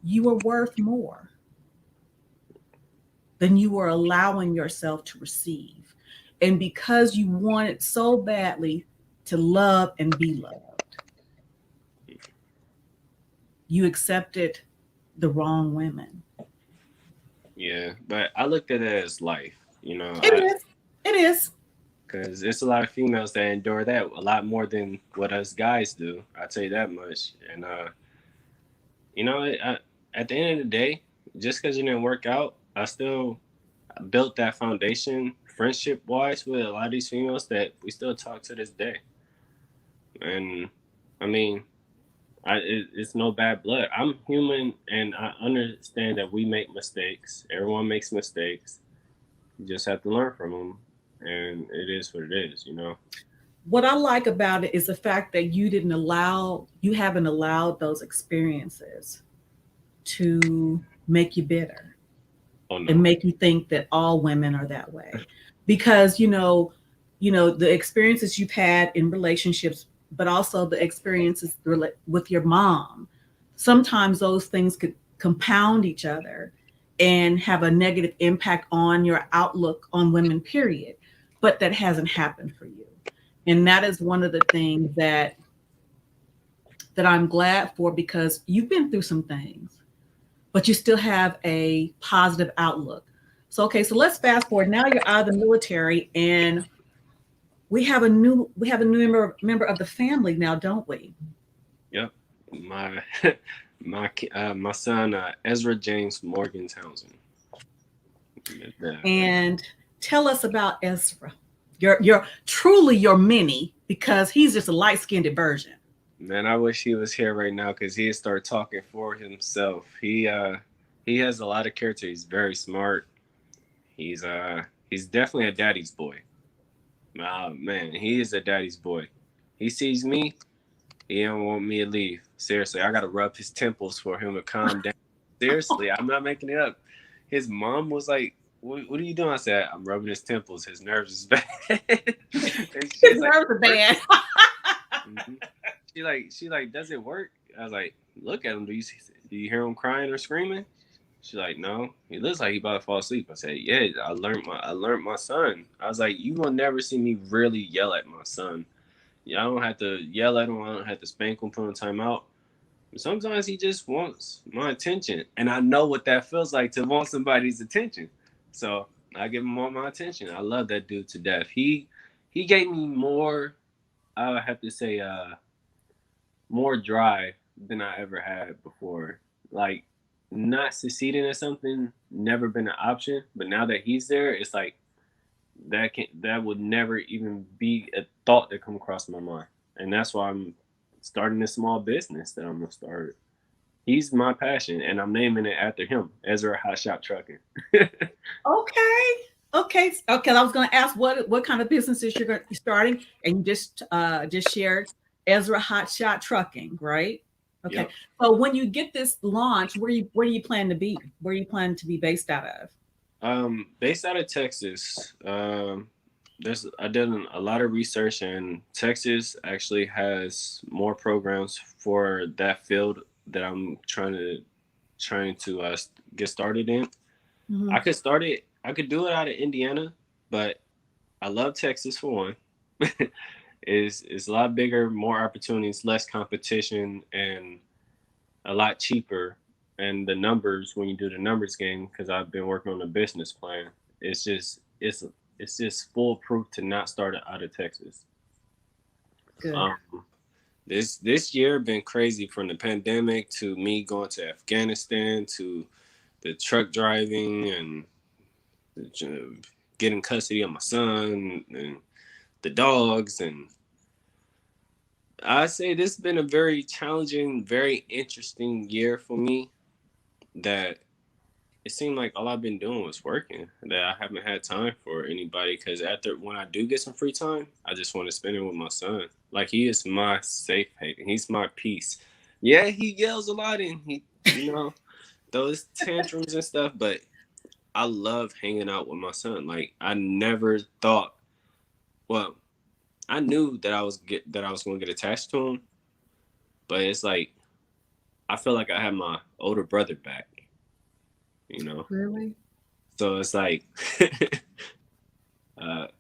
you are worth more than you were allowing yourself to receive. And because you wanted so badly to love and be loved, you accepted the wrong women. Yeah, but I looked at it as life, It is. It is. because there's a lot of females that endure that a lot more than what us guys do. I tell you that much. And you know, at the end of the day, just because it didn't work out, I still built that foundation, friendship wise, with a lot of these females that we still talk to this day. And I mean, it's no bad blood. I'm human, and I understand that we make mistakes. Everyone makes mistakes. You just have to learn from them, and it is what it is. What I like about it is the fact that you haven't allowed those experiences to make you bitter Oh no. and make you think that all women are that way. Because, the experiences you've had in relationships, but also the experiences with your mom, sometimes those things could compound each other and have a negative impact on your outlook on women, period. But that hasn't happened for you. And that is one of the things that I'm glad for, because you've been through some things, but you still have a positive outlook. So okay, so let's fast forward. Now you're out of the military, and we have a new member of the family now, don't we? Yep. My my son Ezra James Morgan Townsend. And tell us about Ezra. Your truly your mini, because he's just a light-skinned version. Man, I wish he was here right now because he'd start talking for himself. He has a lot of character. He's very smart. He's definitely a daddy's boy. Man, he is a daddy's boy. He sees me, he don't want me to leave. Seriously, I gotta rub his temples for him to calm down. Seriously, I'm not making it up. His mom was like, what are you doing? I said, I'm rubbing his temples. His nerves is bad. And His she's like, nerves are bad. mhm. She like, does it work? I was like, look at him. Do you hear him crying or screaming? She's like, no. He looks like he about to fall asleep. I said, yeah. I learned my son. I was like, you will never see me really yell at my son. Yeah, I don't have to yell at him. I don't have to spank him, put him in timeout. Sometimes he just wants my attention, and I know what that feels like to want somebody's attention. So I give him all my attention. I love that dude to death. He gave me more. I would have to say, more drive than I ever had before. Like, not succeeding at something never been an option, but now that he's there, it's like that would never even be a thought that come across my mind. And that's why I'm starting this small business that I'm gonna start. He's my passion, and I'm naming it after him, Ezra Hot Shot Trucking. Okay. Okay. I was going to ask what kind of businesses you're going to be starting, and you just shared Ezra Hot Shot Trucking, right? Okay. Yep. So when you get this launch, where do you plan to be? Where do you plan to be based out of? Based out of Texas. There's I did a lot of research, and Texas actually has more programs for that field that I'm trying to get started in. Hmm. I could do it out of Indiana, but I love Texas for one. It's a lot bigger, more opportunities, less competition, and a lot cheaper. And the numbers, when you do the numbers game, because I've been working on a business plan, it's just it's it's just foolproof to not start it out of Texas. Good. Um, this year been crazy, from the pandemic to me going to Afghanistan to the truck driving and getting custody of my son and the dogs. And I say this has been a very challenging, very interesting year for me, that it seemed like all I've been doing was working, that I haven't had time for anybody, because after when I do get some free time, I just want to spend it with my son. Like, he is my safe haven. He's my peace. Yeah, he yells a lot and he, those tantrums and stuff, but I love hanging out with my son. Like, I never thought, well, I knew that I was going to get attached to him, but it's like I feel like I have my older brother back, you know. Really? So it's like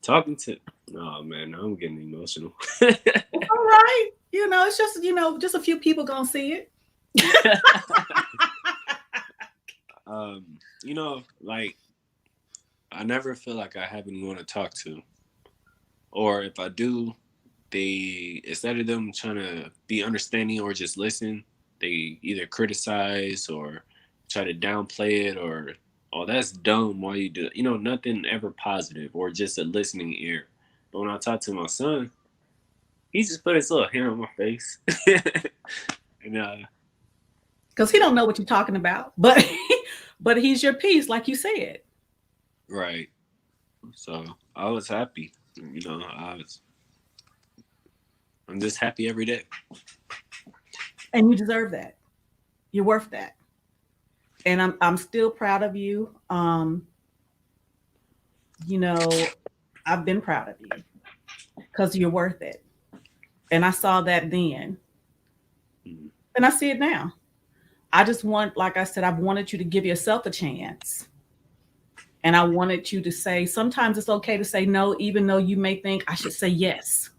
talking to. Oh man, now I'm getting emotional. It's all right. It's just just a few people gonna see it. um, like, I never feel like I have anyone to talk to, or if I do, they, instead of them trying to be understanding or just listen, they either criticize or try to downplay it, or, oh, that's dumb, why you do it, nothing ever positive or just a listening ear. But when I talk to my son, he just put his little hand on my face. And Because he don't know what you're talking about, but but he's your piece, like you said, right. So I was happy. I'm just happy every day. and you deserve that. You're worth that, and I'm still proud of you. You know, I've been proud of you because you're worth it, and I saw that then, Mhm. and I see it now. I just want, like I said, I've wanted you to give yourself a chance. And I wanted you to say, sometimes it's okay to say no, even though you may think I should say yes.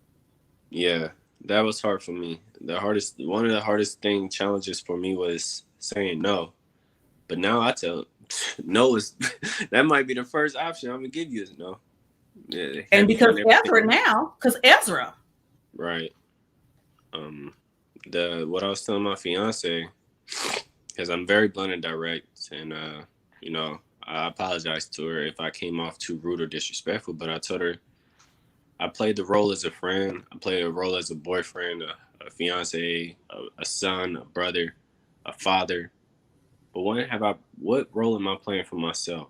Yeah, that was hard for me. One of the hardest challenges for me was saying no. But now I tell no is that might be the first option I'm gonna give you is no. Yeah, And have you done because everything? Ezra now, because Ezra, Right. Um, the what I was telling my fiance, because I'm very blunt and direct, and I apologized to her if I came off too rude or disrespectful, but I told her I played the role as a friend. I played a role as a boyfriend, a fiance, a son, a brother, a father. But what role am I playing for myself?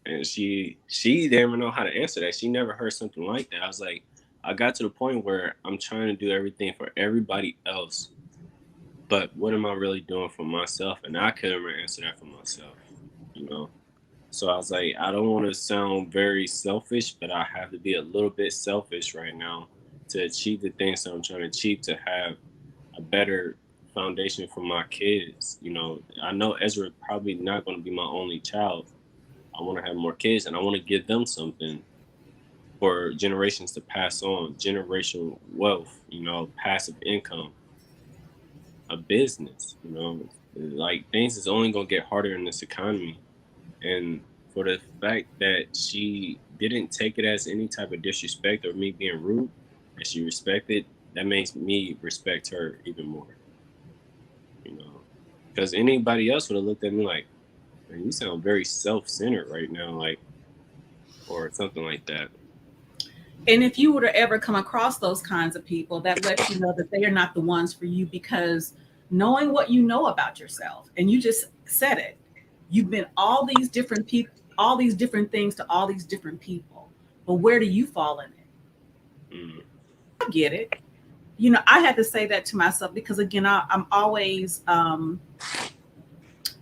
And she didn't even know how to answer that. She never heard something like that. I was like, I got to the point where I'm trying to do everything for everybody else, but what am I really doing for myself? And I couldn't even answer that for myself, you know. So I was like, I don't want to sound very selfish, but I have to be a little bit selfish right now to achieve the things that I'm trying to achieve, to have a better foundation for my kids. You know, I know Ezra probably not going to be my only child. I want to have more kids, and I want to give them something for generations to pass on, generational wealth, you know, passive income, a business, you know, like things is only going to get harder in this economy. And for the fact that she didn't take it as any type of disrespect or me being rude, and she respected, that makes me respect her even more, you know, because anybody else would have looked at me like, man, you sound very self-centered right now, like, or something like that. And if you were to ever come across those kinds of people, that lets you know that they are not the ones for you, because knowing what you know about yourself, and you just said it, you've been all these different people, all these different things to all these different people. But where do you fall in it? Mm, I get it. You know, I had to say that to myself because again, I'm always, I've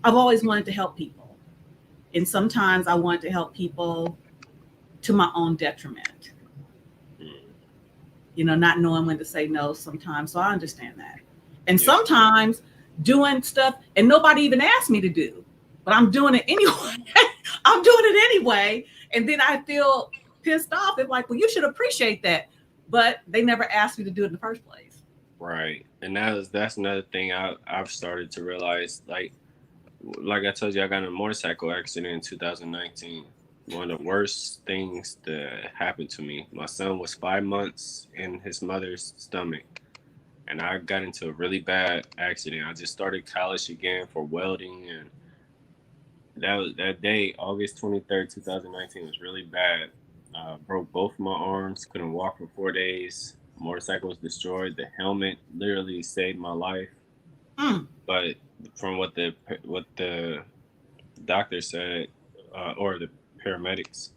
always wanted to help people, and sometimes I want to help people to my own detriment. mm, You know, not knowing when to say no sometimes. So I understand that. And yeah, sometimes doing stuff and nobody even asked me to do, but I'm doing it anyway. I'm doing it anyway. And then I feel pissed off. It's like, well, you should appreciate that. But they never asked me to do it in the first place. right. And that's another thing I've started to realize. Like I told you, I got in a motorcycle accident in 2019. One of the worst things that happened to me. My son was 5 months in his mother's stomach, and I got into a really bad accident. I just started college again for welding, and that day, August 23rd, 2019, was really bad. Broke both my arms. Couldn't walk for 4 days. Motorcycle was destroyed. The helmet literally saved my life. Mm, But from what the doctor said, or the paramedics,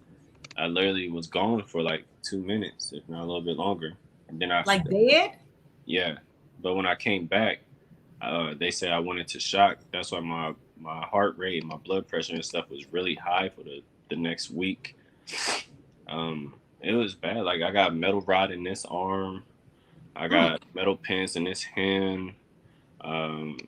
I literally was gone for like 2 minutes, if not a little bit longer. And then like dead? yeah. But when I came back, they said I went into shock. That's why my heart rate, my blood pressure and stuff was really high for the next week. It was bad. Like I got metal rod in this arm. I Mm, got metal pins in this hand. Um,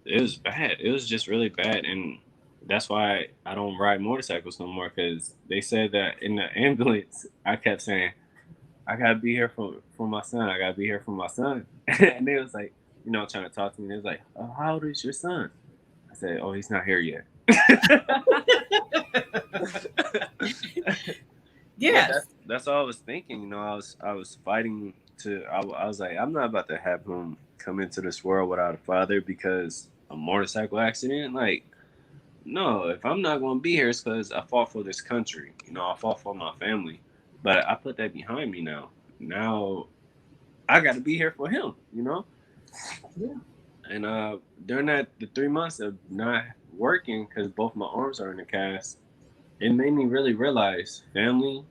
it was bad. It was just really bad, and that's why I don't ride motorcycles no more. Because they said that in the ambulance, I kept saying, "I gotta be here for my son. I gotta be here for my son." And they was like, trying to talk to me. They was like, "Oh, how old is your son?" I said, "Oh, he's not here yet." But yes. that's all I was thinking. I was fighting I was like, I'm not about to have him come into this world without a father because a motorcycle accident. Like, no, if I'm not going to be here, it's because I fought for this country. I fought for my family, but I put that behind me now. Now I got to be here for him. Yeah. And during the 3 months of not working because both my arms are in a cast, it made me really realize family,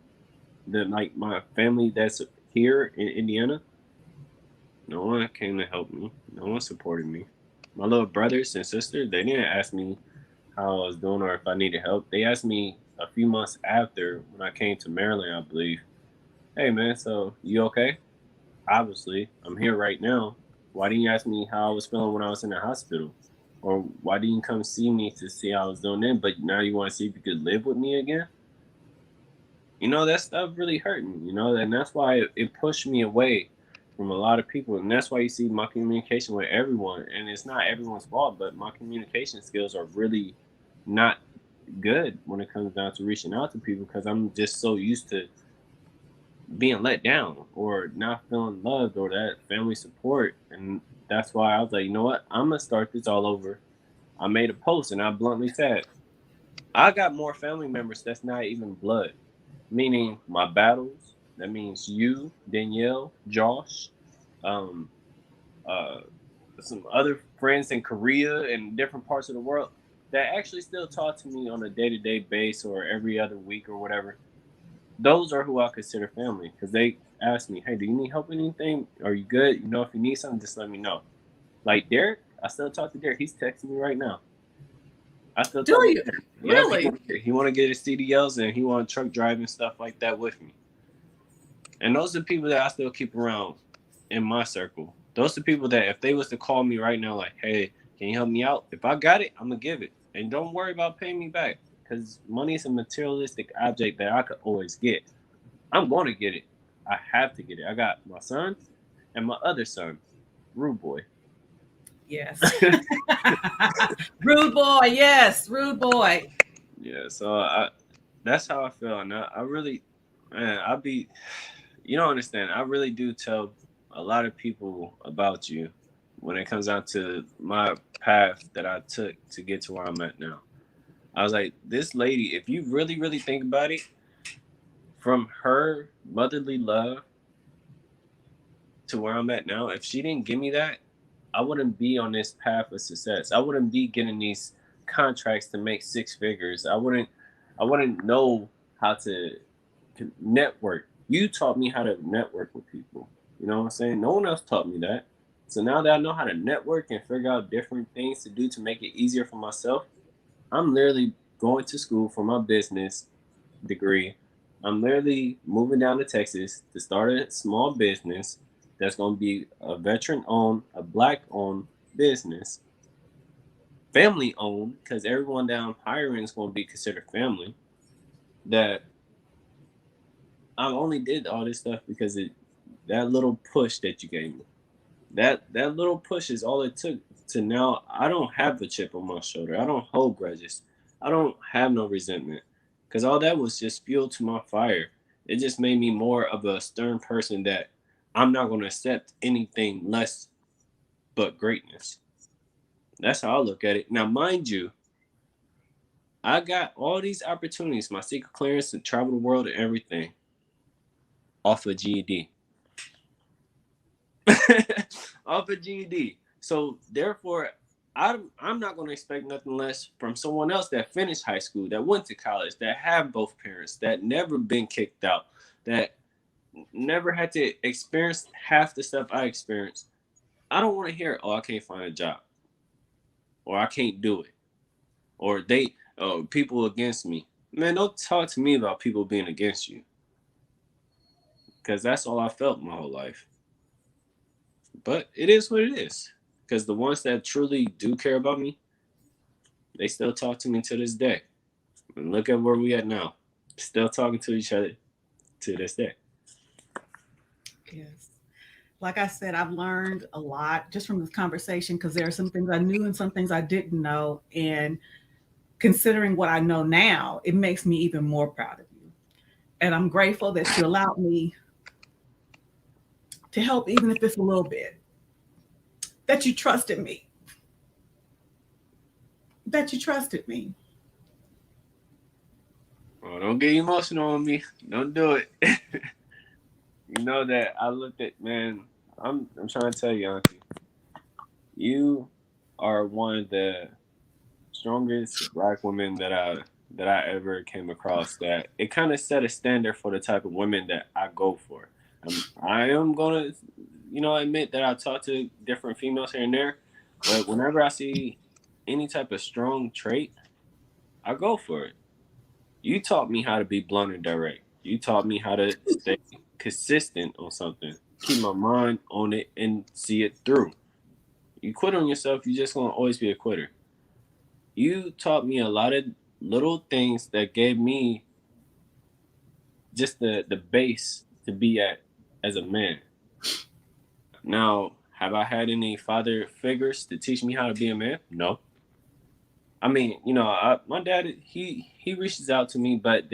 like my family that's here in Indiana, no one came to help me. No one supported me. My little brothers and sisters, they didn't ask me how I was doing or if I needed help. They asked me a few months after when I came to Maryland, I believe. Hey man, so you okay? Obviously, I'm here right now. Why didn't you ask me how I was feeling when I was in the hospital? Or why didn't you come see me to see how I was doing then? But now you want to see if you could live with me again? That stuff really hurt me, and that's why it pushed me away from a lot of people. And that's why you see my communication with everyone. And it's not everyone's fault, but my communication skills are really not good when it comes down to reaching out to people because I'm just so used to being let down or not feeling loved or that family support. And that's why I was like, you know what? I'm going to start this all over. I made a post and I bluntly said, I got more family members that's not even blood, meaning my battles. That means you, Danielle, Josh, um, uh, some other friends in Korea and different parts of the world that actually still talk to me on a day-to-day basis or every other week or whatever. Those are who I consider family because they ask me, "Hey, do you need help with anything? Are you good? You know, if you need something, just let me know." Like Derek, I still talk to Derek. He's texting me right now. I still Do talk to you Derek. Yep, really? he want to get his CDLs and he want truck driving stuff like that with me. And those are the people that I still keep around in my circle. Those are the people that if they was to call me right now, like, "Hey, can you help me out?" If I got it, I'm gonna give it, and don't worry about paying me back because money is a materialistic object that I could always get. I'm going to get it. I have to get it. I got my son and my other son, Rude Boy. Yes. Rude boy. Yes, rude boy. Yeah, so that's how I feel, and I really, man, I be, you don't understand. I really do tell a lot of people about you when it comes down to my path that I took to get to where I'm at now. I was like, this lady, if you really, really think about it, from her motherly love to where I'm at now, if she didn't give me that, I wouldn't be on this path of success. I wouldn't be getting these contracts to make six figures. I wouldn't know how to network. You taught me how to network with people. You know what I'm saying? No one else taught me that. So now that I know how to network and figure out different things to do to make it easier for myself, I'm literally going to school for my business degree. I'm literally moving down to Texas to start a small business that's going to be a veteran owned, a black owned business, family owned, because everyone that I'm hiring is going to be considered family. That I only did all this stuff because that little push that you gave me. That little push is all it took to now I don't have a chip on my shoulder. I don't hold grudges. I don't have no resentment. Cause all that was just fuel to my fire. It just made me more of a stern person that I'm not gonna accept anything less but greatness. That's how I look at it. Now mind you, I got all these opportunities, my secret clearance to travel the world and everything off of GED. Off a GED. So therefore, I'm not going to expect nothing less from someone else that finished high school, that went to college, that have both parents, that never been kicked out, that never had to experience half the stuff I experienced. I don't want to hear, "Oh, I can't find a job," or "I can't do it," or people against me. Man, don't talk to me about people being against you, because that's all I felt my whole life. But it is what it is. Because the ones that truly do care about me, they still talk to me to this day. And look at where we at now. Still talking to each other to this day. Yes. Like I said, I've learned a lot just from this conversation because there are some things I knew and some things I didn't know. And considering what I know now, it makes me even more proud of you. And I'm grateful that you allowed me to help, even if it's a little bit, that you trusted me, that you trusted me. Oh, don't get emotional on me. Don't do it. You know that I looked at, man. I'm trying to tell you, Auntie, you are one of the strongest black women that I ever came across. That it kind of set a standard for the type of women that I go for. I am gonna, admit that I talk to different females here and there, but whenever I see any type of strong trait, I go for it. You taught me how to be blunt and direct. You taught me how to stay consistent on something, keep my mind on it, and see it through. You quit on yourself, you're just gonna always be a quitter. You taught me a lot of little things that gave me just the base to be at as a man. Now, have I had any father figures to teach me how to be a man? No. I mean, my dad he reaches out to me, but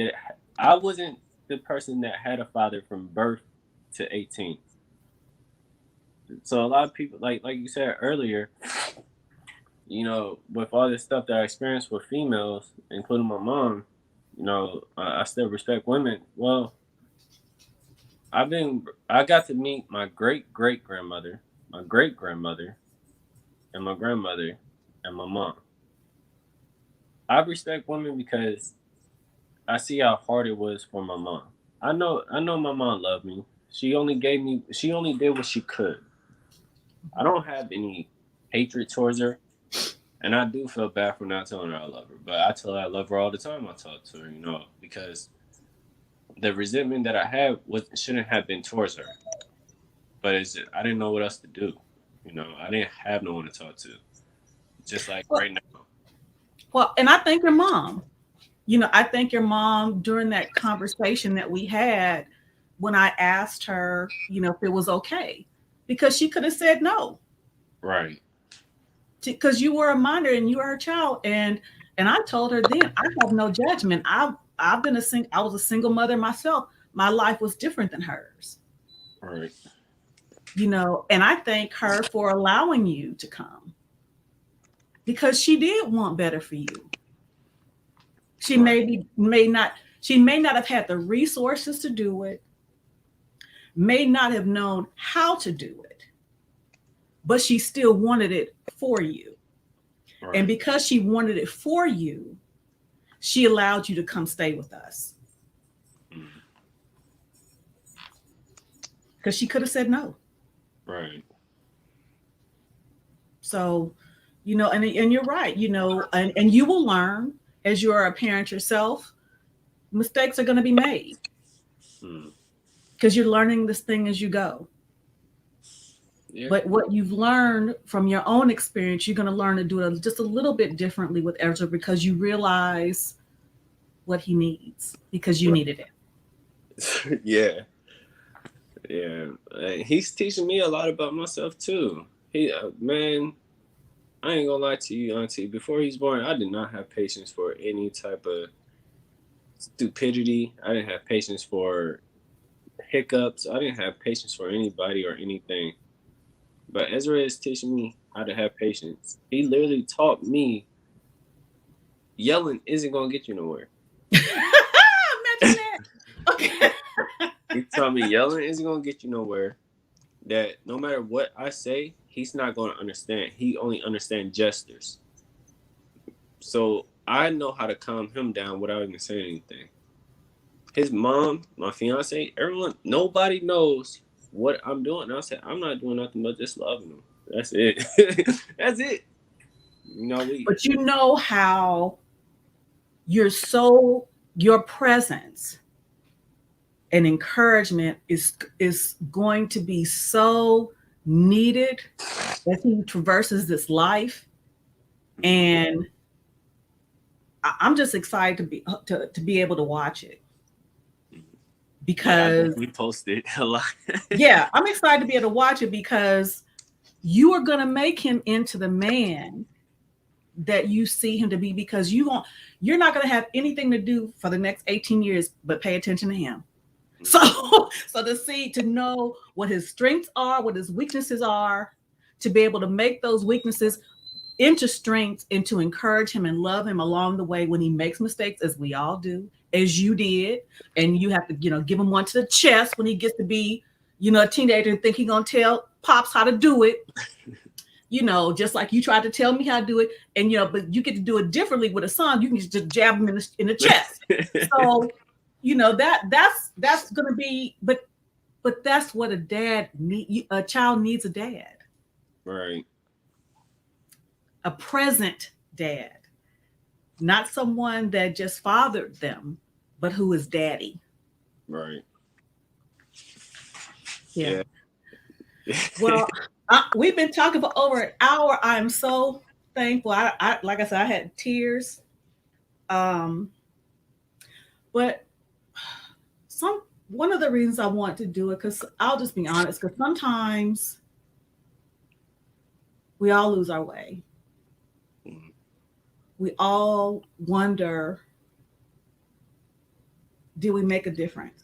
I wasn't the person that had a father from birth to 18. So a lot of people, like you said earlier, with all this stuff that I experienced with females, including my mom, I still respect women. Well, I got to meet my great great grandmother, my great grandmother, and my grandmother, and my mom. I respect women because I see how hard it was for my mom. I know my mom loved me. She only did what she could. I don't have any hatred towards her. And I do feel bad for not telling her I love her. But I tell her I love her all the time I talk to her, because the resentment that I had shouldn't have been towards her. But I didn't know what else to do. I didn't have no one to talk to. Just like Well, right now. and I thank your mom. I thank your mom during that conversation that we had when I asked her, if it was okay, because she could have said no, Right. because you were a minor and you were a child, and I told her then I have no judgment. I was a single mother myself. My life was different than hers, Right. and I thank her for allowing you to come because she did want better for you. She Right. may not have had the resources to do it, may not have known how to do it, but she still wanted it for you. And Right. because she wanted it for you, she allowed you to come stay with us. Mm. Because she could have said no. Right. So, and you're right, and you will learn as you're a parent yourself, mistakes are going to be made Mm. because you're learning this thing as you go. Yeah. But what you've learned from your own experience, you're going to learn to do it just a little bit differently with Ezra because you realize what he needs because you Right. needed it. Yeah. Yeah. He's teaching me a lot about myself too. Man, I ain't gonna lie to you, Auntie. Before he's born, I did not have patience for any type of stupidity. I didn't have patience for hiccups. I didn't have patience for anybody or anything. But Ezra is teaching me how to have patience. He literally taught me yelling isn't gonna get you nowhere. Imagine that. Okay. He taught me yelling isn't gonna get you nowhere. That no matter what I say, he's not gonna understand. He only understands gestures. So I know how to calm him down without even saying anything. His mom, my fiance, everyone, nobody knows what I'm doing. And I said, I'm not doing nothing but just loving him. That's it. That's it. We But you know how you're so your presence and encouragement is going to be so needed as he traverses this life. And I'm just excited to be able to watch it yeah, I because definitely posted a lot. yeah, I'm excited to be able to watch it because you are going to make him into the man that you see him to be because you're not going to have anything to do for the next 18 years but pay attention to him. So so to know what his strengths are, what his weaknesses are, to be able to make those weaknesses into strengths and to encourage him and love him along the way when he makes mistakes, as we all do, as you did. And you have to, give him one to the chest when he gets to be, a teenager and think he's gonna tell pops how to do it, just like you tried to tell me how to do it. And but you get to do it differently with a son. You can just jab him in the chest. So, that's gonna be, but that's what a child needs a dad, Right. a present dad, not someone that just fathered them, but who is daddy. Right. Yeah. Yeah. Well, we've been talking for over an hour. I'm so thankful. I like I said, I had tears. Um, but some one of the reasons I want to do it, because I'll just be honest, because sometimes we all lose our way. Mm. We all wonder, did we make a difference?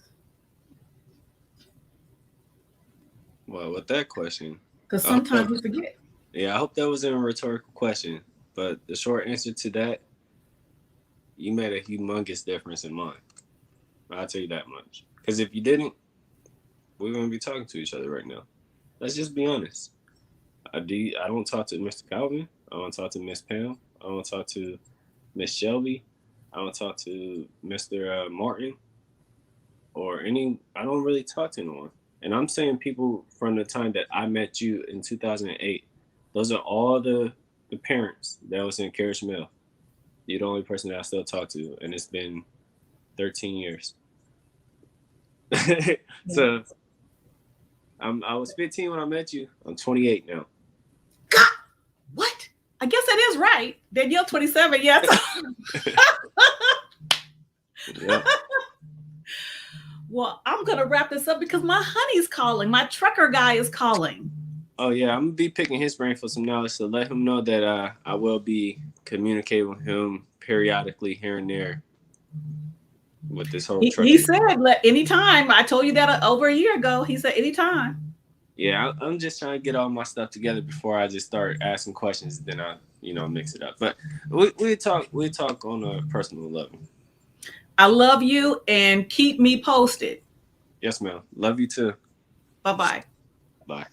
Well, with that question, Because I hope that sometimes we forget. yeah, I hope that wasn't a rhetorical question. But the short answer to that, you made a humongous difference in mine. I'll tell you that much. Because if you didn't, we wouldn't be talking to each other right now. Let's just be honest. I don't talk to Mr. Calvin. I don't talk to Miss Pam. I don't talk to Miss Shelby. I don't talk to Mr. Martin or any. I don't really talk to anyone. And I'm saying people from the time that I met you in 2008. Those are all the parents that was in Carriage Mill. You're the only person that I still talk to, and it's been 13 years. So I was 15 when I met you. I'm 28 now. God, what? I guess that is right. Danielle 27, yes. Yep. Well, I'm gonna wrap this up because my honey's calling. My trucker guy is calling. Oh yeah, I'm gonna be picking his brain for some knowledge to let him know that I will be communicating with him periodically here and there with this whole He trucking. said, "Let anytime." I told you that over a year ago. He said, "Anytime." Yeah, I'm just trying to get all my stuff together before I just start asking questions. Then I, mix it up. But we talk on a personal level. I love you and keep me posted. Yes, ma'am. Love you too. Bye bye. Bye.